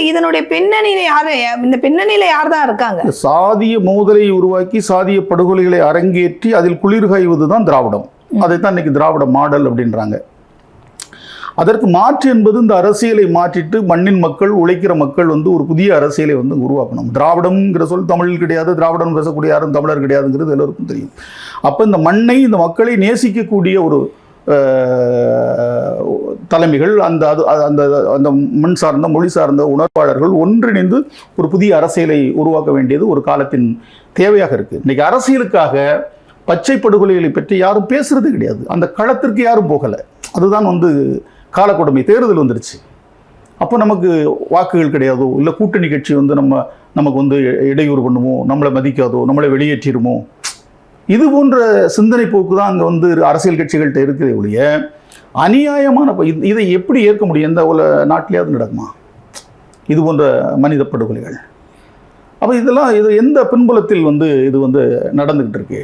இதனுடைய பின்னணியில யாரு, இந்த பின்னணியில யார் தான் இருக்காங்க? சாதிய மோதலை உருவாக்கி சாதிய படுகொலைகளை அரங்கேற்றி அதில் குளிர்காய்வது தான் திராவிடம். அதைத்தான் இன்னைக்கு திராவிட மாடல் அப்படின்றாங்க. அதற்கு மாற்று என்பது இந்த அரசியலை மாற்றிட்டு மண்ணின் மக்கள், உழைக்கிற மக்கள் ஒரு புதிய அரசியலை உருவாக்கணும். திராவிடம்ங்கிற சொல் தமிழில் கிடையாது, திராவிடம் பேசக்கூடிய யாரும் தமிழர் கிடையாதுங்கிறது எல்லோருக்கும் தெரியும். அப்போ இந்த மண்ணை, இந்த மக்களை நேசிக்கக்கூடிய ஒரு தலைமைகள், அந்த அந்த அந்த மண் சார்ந்த மொழி சார்ந்த உணர்வாளர்கள் ஒன்றிணைந்து ஒரு புதிய அரசியலை உருவாக்க வேண்டியது ஒரு காலத்தின் தேவையாக இருக்குது. இன்றைக்கி அரசியலுக்காக பச்சை படுகொலைகளை பற்றி யாரும் பேசுறது கிடையாது. அந்த களத்திற்கு யாரும் போகலை. அதுதான் காலக்கொடுமை. தேர்தல் வந்துருச்சு, அப்போ நமக்கு வாக்குகள் கிடையாதோ, இல்லை கூட்டணி கட்சி நமக்கு இடையூறு பண்ணுமோ, நம்மளை மதிக்காதோ, நம்மளை வெளியேற்றிடுமோ, இது போன்ற சிந்தனை போக்கு தான் அங்கே அரசியல் கட்சிகள்கிட்ட இருக்கிறதே ஒழிய அநியாயமான இதை எப்படி ஏற்க முடியும்? எந்த நாட்டிலேயாவது நடக்குமா இது போன்ற மனித படுகொலைகள்? அப்போ இது எந்த பின்புலத்தில் இது நடந்துகிட்டு இருக்கு?